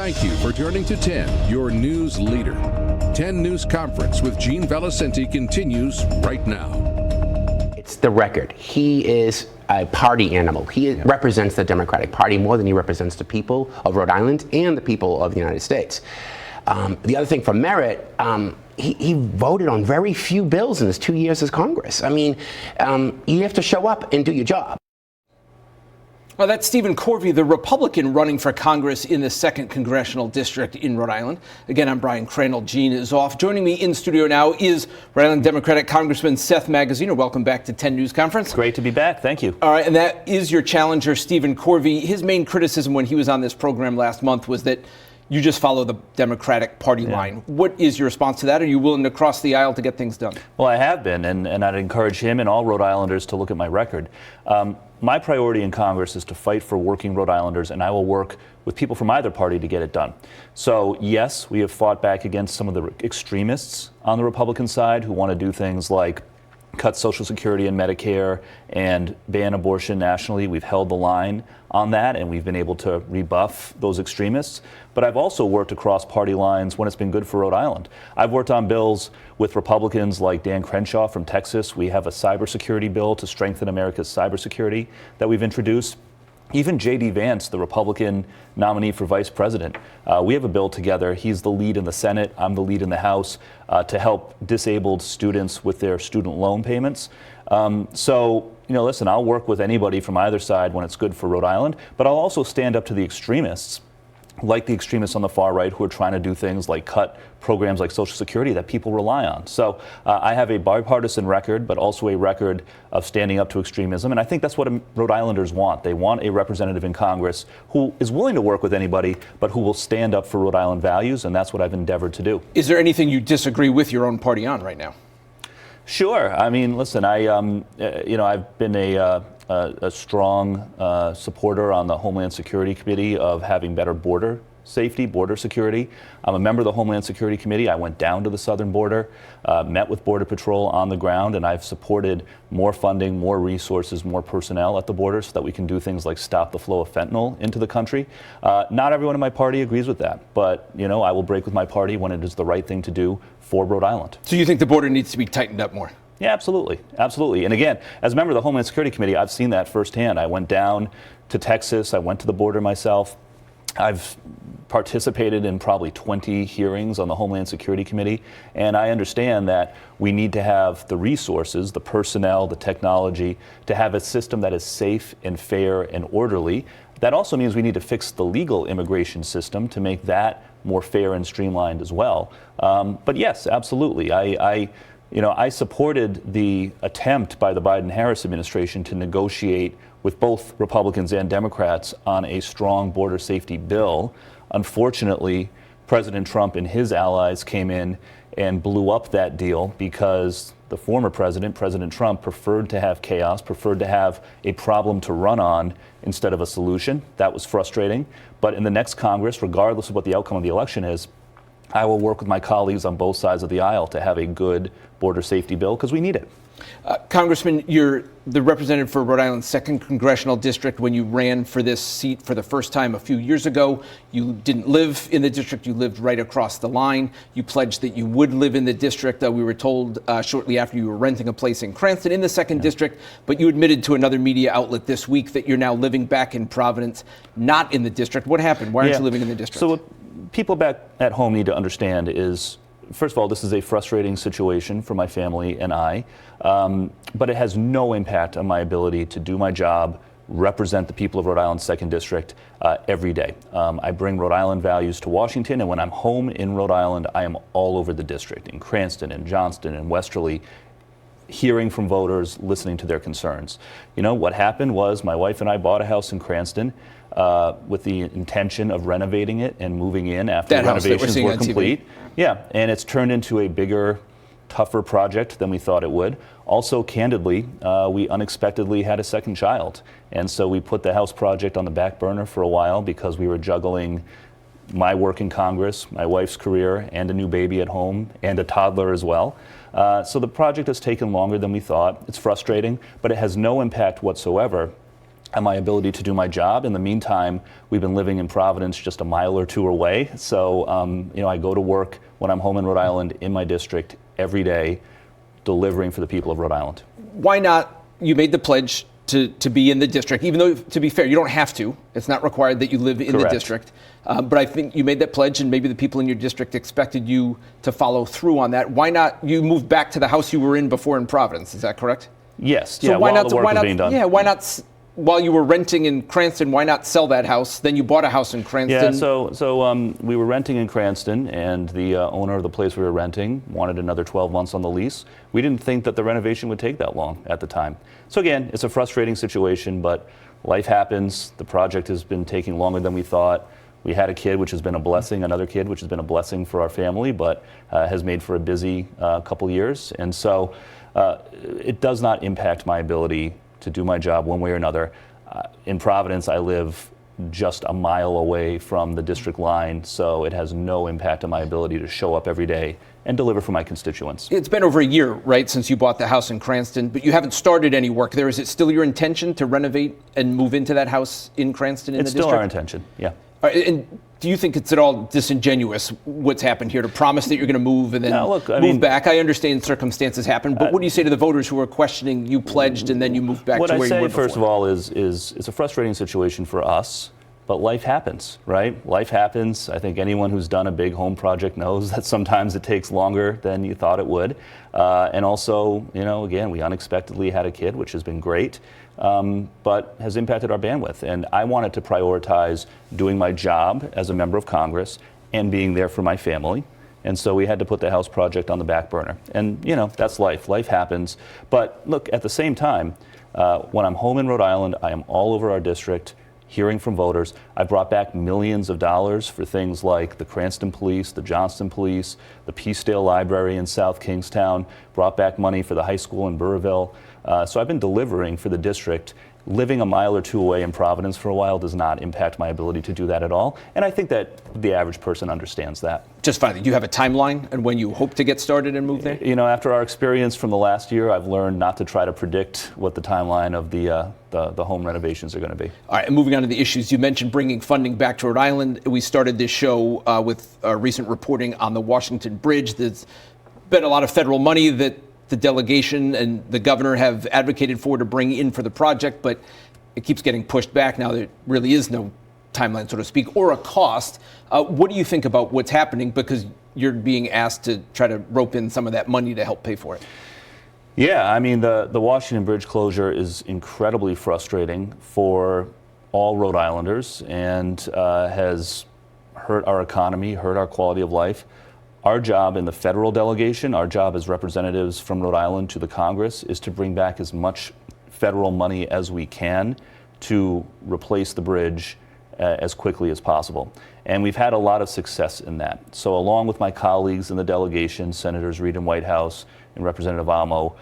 Thank you for turning to 10, your news leader. 10 News Conference with Gene Valicenti continues right now. It's the record. He is a party animal. He represents the Democratic Party more than he represents the people of Rhode Island and the people of the United States. The other thing for merit, he voted on very few bills in his 2 years as Congress. I mean, you have to show up and do your job. Well, that's Stephen Corvey, the Republican running for Congress in the 2nd Congressional District in Rhode Island. Again, I'm Brian Crandall. Gene is off. Joining me in studio now is Rhode Island Democratic Congressman Seth Magaziner. Welcome back to 10 News Conference. Great to be back. Thank you. All right, and that is your challenger, Stephen Corvey. His main criticism when he was on this program last month was that you just follow the Democratic Party line. What is your response to that? Are you willing to cross the aisle to get things done? Well, I have been, and I'd encourage him and all Rhode Islanders to look at my record. My priority in Congress is to fight for working Rhode Islanders, and I will work with people from either party to get it done. So, yes, we have fought back against some of the extremists on the Republican side who want to do things like cut Social Security and Medicare and ban abortion nationally. We've held the line on that, and we've been able to rebuff those extremists. But I've also worked across party lines when it's been good for Rhode Island. I've worked on bills with Republicans like Dan Crenshaw from Texas. We have a cybersecurity bill to strengthen America's cybersecurity that we've introduced. Even J.D. Vance, the Republican nominee for vice president, we have a bill together. He's the lead in the Senate. I'm the lead in the House to help disabled students with their student loan payments. So, listen, I'll work with anybody from either side when it's good for Rhode Island, but I'll also stand up to the extremists, like the extremists on the far right who are trying to do things like cut programs like Social Security that people rely on. So I have a bipartisan record, but also a record of standing up to extremism. And I think that's what Rhode Islanders want. They want a representative in Congress who is willing to work with anybody, but who will stand up for Rhode Island values. And that's what I've endeavored to do. Is there anything you disagree with your own party on right now? Sure. I mean, listen, I've been a strong supporter on the Homeland Security Committee of having better border safety, border security. I'm a member of the Homeland Security Committee. I went down to the southern border, met with Border Patrol on the ground, and I've supported more funding, more resources, more personnel at the border so that we can do things like stop the flow of fentanyl into the country. Not everyone in my party agrees with that, but I will break with my party when it is the right thing to do for Rhode Island. So you think the border needs to be tightened up more? Yeah, absolutely. Absolutely. And again, as a member of the Homeland Security Committee, I've seen that firsthand. I went down to Texas. I went to the border myself. I've participated in probably 20 hearings on the Homeland Security Committee, and I understand that we need to have the resources, the personnel, the technology, to have a system that is safe and fair and orderly. That also means we need to fix the legal immigration system to make that more fair and streamlined as well. But yes, absolutely. I supported the attempt by the Biden-Harris administration to negotiate with both Republicans and Democrats on a strong border safety bill. Unfortunately, President Trump and his allies came in and blew up that deal because the former president, President Trump, preferred to have chaos, preferred to have a problem to run on instead of a solution. That was frustrating. But in the next Congress, regardless of what the outcome of the election is, I will work with my colleagues on both sides of the aisle to have a good border safety bill because we need it. Congressman, you're the representative for Rhode Island's 2nd Congressional District. When you ran for this seat for the first time a few years ago, you didn't live in the district. You lived right across the line. You pledged that you would live in the district. We were told shortly after you were renting a place in Cranston in the 2nd District, but you admitted to another media outlet this week that you're now living back in Providence, not in the district. What happened? Why aren't you living in the district? So what people back at home need to understand is, first of all, this is a frustrating situation for my family and I, but it has no impact on my ability to do my job, represent the people of Rhode Island's 2nd District every day. I bring Rhode Island values to Washington, and when I'm home in Rhode Island, I am all over the district, in Cranston and Johnston and Westerly, hearing from voters, listening to their concerns. What happened was my wife and I bought a house in Cranston with the intention of renovating it and moving in after the renovations were complete. Yeah, and it's turned into a bigger, tougher project than we thought it would. Also, candidly, we unexpectedly had a second child. And so we put the house project on the back burner for a while because we were juggling my work in Congress, my wife's career, and a new baby at home, and a toddler as well. So the project has taken longer than we thought. It's frustrating, but it has no impact whatsoever and my ability to do my job. In the meantime, we've been living in Providence just a mile or two away. So, I go to work when I'm home in Rhode Island in my district every day, delivering for the people of Rhode Island. Why not? You made the pledge to be in the district, even though, to be fair, you don't have to. It's not required that you live in Correct. the district. But I think you made that pledge, and maybe the people in your district expected you to follow through on that. Why not? You moved back to the house you were in before in Providence. Is that correct? Yes. So why while not? the work Why was not? being done. Yeah. Why not? While you were renting in Cranston, why not sell that house? Then you bought a house in Cranston. Yeah, so we were renting in Cranston, and the owner of the place we were renting wanted another 12 months on the lease. We didn't think that the renovation would take that long at the time. So again, it's a frustrating situation, but life happens. The project has been taking longer than we thought. We had a kid, which has been a blessing, another kid, which has been a blessing for our family, but has made for a busy couple years. And so it does not impact my ability to do my job one way or another. In Providence, I live just a mile away from the district line, so it has no impact on my ability to show up every day and deliver for my constituents. It's been over a year, right, since you bought the house in Cranston, but you haven't started any work there. Is it still your intention to renovate and move into that house in Cranston in the district? It's still our intention, yeah. All right, and do you think it's at all disingenuous what's happened here to promise that you're going to move and then move back? I understand circumstances happen, but what do you say to the voters who are questioning you pledged and then you moved back to where you were before? What I say, first of all, is it's a frustrating situation for us, but life happens, right? Life happens. I think anyone who's done a big home project knows that sometimes it takes longer than you thought it would. And also, again, we unexpectedly had a kid, which has been great. But has impacted our bandwidth. And I wanted to prioritize doing my job as a member of Congress and being there for my family. And so we had to put the house project on the back burner. And, that's life. Life happens. But look, at the same time, when I'm home in Rhode Island, I am all over our district, hearing from voters. I brought back millions of dollars for things like the Cranston Police, the Johnston Police, the Peacedale Library in South Kingstown, brought back money for the high school in Burrillville. So I've been delivering for the district. Living a mile or two away in Providence for a while does not impact my ability to do that at all. And I think that the average person understands that. Just finally, do you have a timeline and when you hope to get started and move there? After our experience from the last year, I've learned not to try to predict what the timeline of the home renovations are going to be. All right, and moving on to the issues. You mentioned bringing funding back to Rhode Island. We started this show with recent reporting on the Washington Bridge. There's been a lot of federal money that the delegation and the governor have advocated for to bring in for the project, but it keeps getting pushed back now. There really is no timeline, so to speak, or a cost. What do you think about what's happening? Because you're being asked to try to rope in some of that money to help pay for it. Yeah, I mean, the Washington Bridge closure is incredibly frustrating for all Rhode Islanders and has hurt our economy, hurt our quality of life. Our job in the federal delegation, our job as representatives from Rhode Island to the Congress, is to bring back as much federal money as we can to replace the bridge as quickly as possible. And we've had a lot of success in that. So along with my colleagues in the delegation, Senators Reid and Whitehouse and Representative Amo,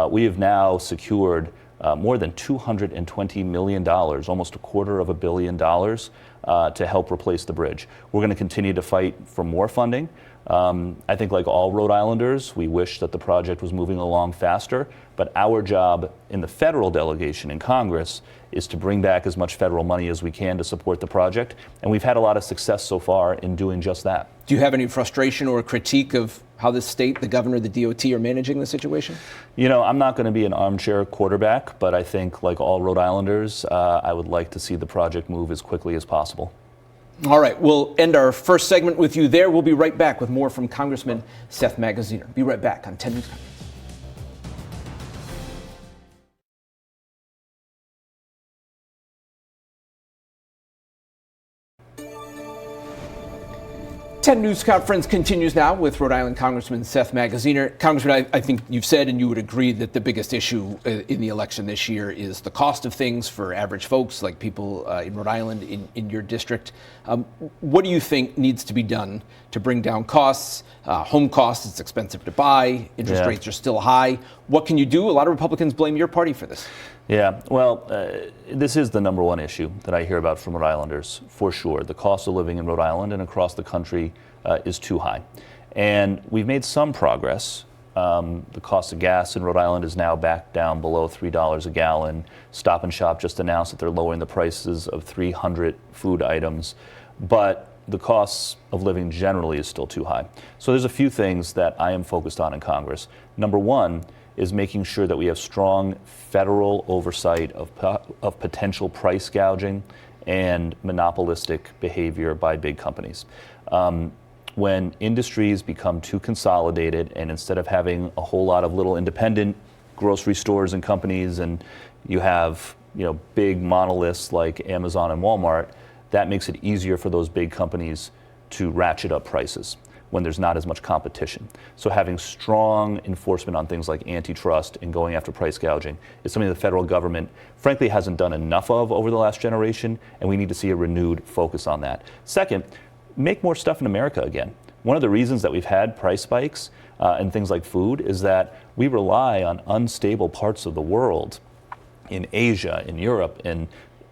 we have now secured more than $220 million, almost $250 million, to help replace the bridge. We're going to continue to fight for more funding. I think like all Rhode Islanders, we wish that the project was moving along faster, but our job in the federal delegation in Congress is to bring back as much federal money as we can to support the project, and we've had a lot of success so far in doing just that. Do you have any frustration or critique of how the state, the governor, the DOT are managing the situation? I'm not going to be an armchair quarterback, but I think like all Rhode Islanders, I would like to see the project move as quickly as possible. All right, we'll end our first segment with you there. We'll be right back with more from Congressman Seth Magaziner. Be right back on 10 News Conference. News Conference continues now with Rhode Island Congressman Seth Magaziner. Congressman, I think you've said and you would agree that the biggest issue in the election this year is the cost of things for average folks like people in Rhode Island in your district. What do you think needs to be done to bring down costs? Home costs, it's expensive to buy. Interest rates are still high. What can you do? A lot of Republicans blame your party for this. Yeah, well, this is the number one issue that I hear about from Rhode Islanders, for sure. The cost of living in Rhode Island and across the country is too high. And we've made some progress The cost of gas in Rhode Island is now back down below $3 a gallon. Stop and Shop just announced that they're lowering the prices of 300 food items, but the costs of living generally is still too high. So there's a few things that I am focused on in Congress. Number one is making sure that we have strong federal oversight of potential price gouging and monopolistic behavior by big companies. When industries become too consolidated, and instead of having a whole lot of little independent grocery stores and companies, and you have big monoliths like Amazon and Walmart, that makes it easier for those big companies to ratchet up prices when there's not as much competition. So having strong enforcement on things like antitrust and going after price gouging is something the federal government frankly hasn't done enough of over the last generation, and we need to see a renewed focus on that. Second, make more stuff in America again. One of the reasons that we've had price spikes in things like food is that we rely on unstable parts of the world, in Asia, in Europe, in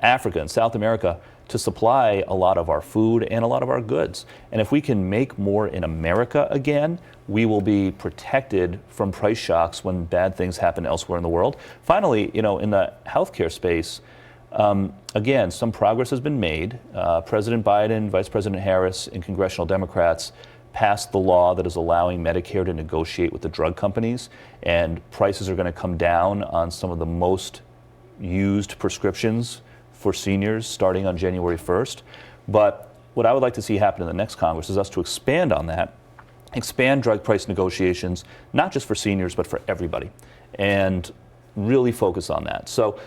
Africa, and South America, to supply a lot of our food and a lot of our goods. And if we can make more in America again, we will be protected from price shocks when bad things happen elsewhere in the world. Finally, in the healthcare space, again, some progress has been made. President Biden, Vice President Harris, and congressional Democrats passed the law that is allowing Medicare to negotiate with the drug companies, and prices are going to come down on some of the most used prescriptions for seniors starting on January 1st. But what I would like to see happen in the next Congress is us to expand on that, expand drug price negotiations, not just for seniors, but for everybody, and really focus on that. So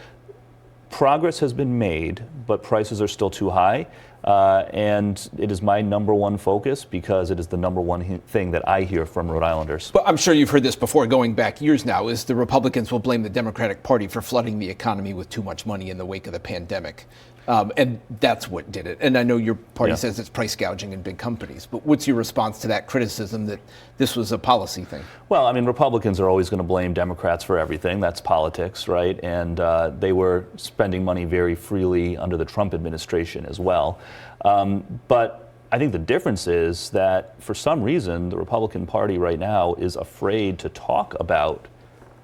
progress has been made, but prices are still too high. And it is my number one focus because it is the number one thing that I hear from Rhode Islanders. But I'm sure you've heard this before, going back years now, is the Republicans will blame the Democratic Party for flooding the economy with too much money in the wake of the pandemic. And that's what did it. And I know your party says it's price gouging in big companies, but what's your response to that criticism that this was a policy thing? Well, I mean, Republicans are always going to blame Democrats for everything. That's politics, right? And they were spending money very freely under the Trump administration as well. But I think the difference is that for some reason, the Republican Party right now is afraid to talk about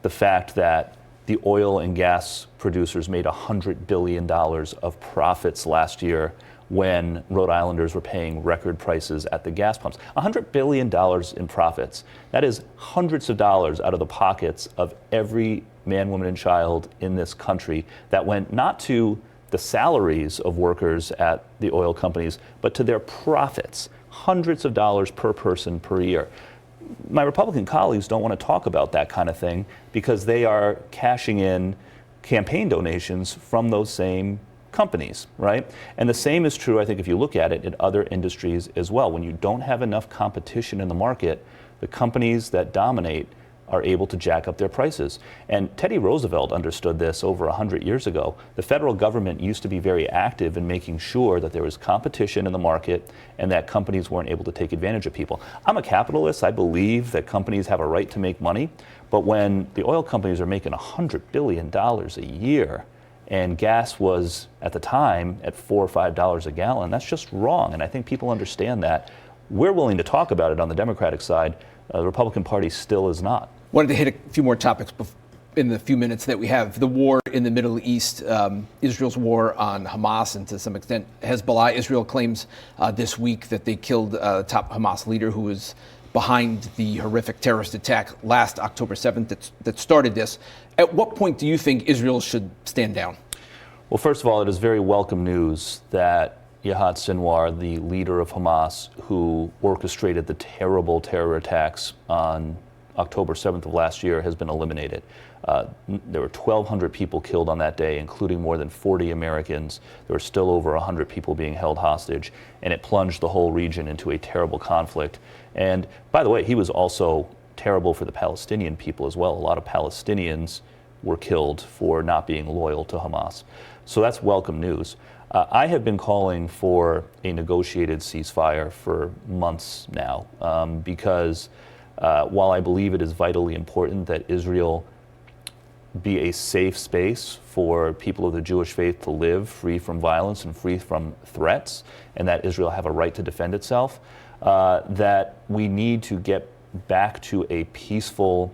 the fact that the oil and gas producers made $100 billion of profits last year when Rhode Islanders were paying record prices at the gas pumps. $100 billion in profits. That is hundreds of dollars out of the pockets of every man, woman, and child in this country that went not to the salaries of workers at the oil companies, but to their profits. Hundreds of dollars per person per year. My Republican colleagues don't want to talk about that kind of thing because they are cashing in campaign donations from those same companies, right? And the same is true, I think, if you look at it in other industries as well. When you don't have enough competition in the market, the companies that dominate are able to jack up their prices. And Teddy Roosevelt understood this over 100 years ago. The federal government used to be very active in making sure that there was competition in the market and that companies weren't able to take advantage of people. I'm a capitalist. I believe that companies have a right to make money. But when the oil companies are making $100 billion a year and gas was at the time at $4 or $5 a gallon, that's just wrong. And I think people understand that. We're willing to talk about it on the Democratic side. The Republican Party still is not. Wanted to hit a few more topics in the few minutes that we have. The war in the Middle East, Israel's war on Hamas, and to some extent Hezbollah. Israel claims this week that they killed a top Hamas leader who was behind the horrific terrorist attack last October 7th that started this. At what point do you think Israel should stand down? Well, first of all, it is very welcome news that Yahya Sinwar, the leader of Hamas, who orchestrated the terrible terror attacks on October 7th of last year, has been eliminated. There were 1,200 people killed on that day, including more than 40 Americans. There were still over 100 people being held hostage, and it plunged the whole region into a terrible conflict. And by the way, he was also terrible for the Palestinian people as well. A lot of Palestinians were killed for not being loyal to Hamas. So that's welcome news. I have been calling for a negotiated ceasefire for months now because while I believe it is vitally important that Israel be a safe space for people of the Jewish faith to live free from violence and free from threats, and that Israel have a right to defend itself, that we need to get back to a peaceful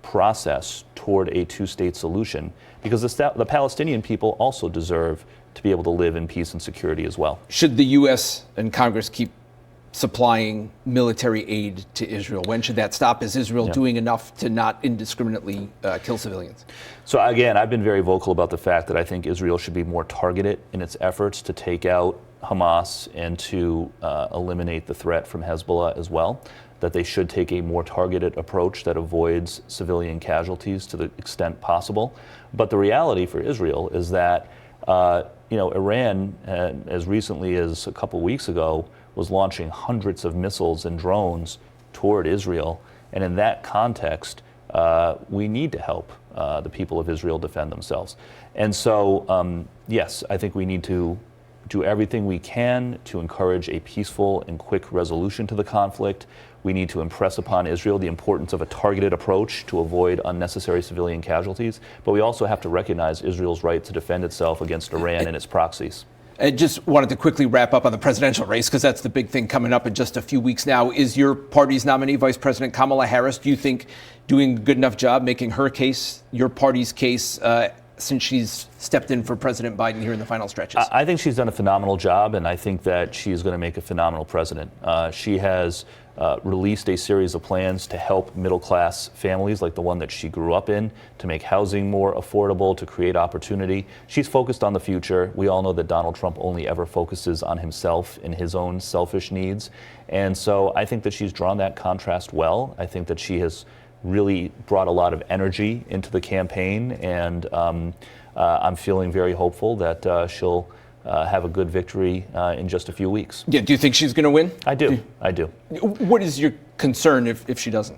process toward a two-state solution, because the Palestinian people also deserve to be able to live in peace and security as well. Should the U.S. and Congress keep supplying military aid to Israel? When should that stop? Is Israel doing enough to not indiscriminately kill civilians? So again, I've been very vocal about the fact that I think Israel should be more targeted in its efforts to take out Hamas and to eliminate the threat from Hezbollah as well, that they should take a more targeted approach that avoids civilian casualties to the extent possible. But the reality for Israel is that Iran, as recently as a couple weeks ago, was launching hundreds of missiles and drones toward Israel. And in that context, we need to help the people of Israel defend themselves. And so, yes, I think we need to do everything we can to encourage a peaceful and quick resolution to the conflict. We need to impress upon Israel the importance of a targeted approach to avoid unnecessary civilian casualties. But we also have to recognize Israel's right to defend itself against Iran and its proxies. I just wanted to quickly wrap up on the presidential race, because that's the big thing coming up in just a few weeks now. Is your party's nominee, Vice President Kamala Harris, do you think doing a good enough job making her case, your party's case, since she's stepped in for President Biden here in the final stretches? I think she's done a phenomenal job, and I think that she's going to make a phenomenal president. She has released a series of plans to help middle-class families like the one that she grew up in, to make housing more affordable, to create opportunity. She's focused on the future. We all know that Donald Trump only ever focuses on himself and his own selfish needs. And so I think that she's drawn that contrast well. I think that she has really brought a lot of energy into the campaign, and I'm feeling very hopeful that she'll have a good victory in just a few weeks. Yeah, do you think she's going to win? I do. What is your concern if she doesn't?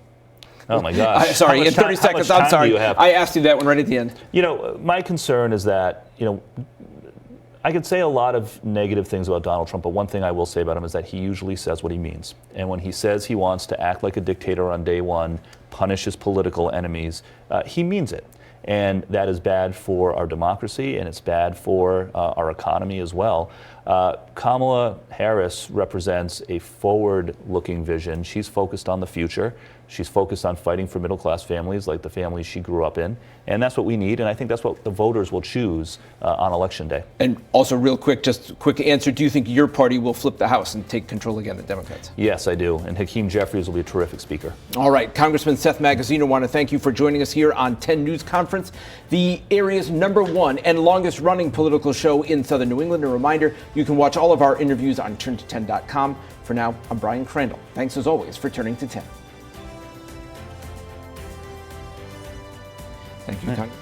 Oh my gosh. Sorry, in 30 seconds, I'm sorry. I asked you that one right at the end. My concern is that, I could say a lot of negative things about Donald Trump, but one thing I will say about him is that he usually says what he means. And when he says he wants to act like a dictator on day one, punish his political enemies, he means it. And that is bad for our democracy, and it's bad for our economy as well. Kamala Harris represents a forward-looking vision. She's focused on the future. She's focused on fighting for middle-class families like the families she grew up in. And that's what we need, and I think that's what the voters will choose on Election Day. And also, real quick, just a quick answer, do you think your party will flip the House and take control again, the Democrats? Yes, I do, and Hakeem Jeffries will be a terrific speaker. All right, Congressman Seth Magaziner, want to thank you for joining us here on 10 News Conference, the area's #1 and longest-running political show in Southern New England. A reminder, you can watch all of our interviews on turnto10.com. For now, I'm Brian Crandall. Thanks, as always, for turning to 10. Thank you, Congressman.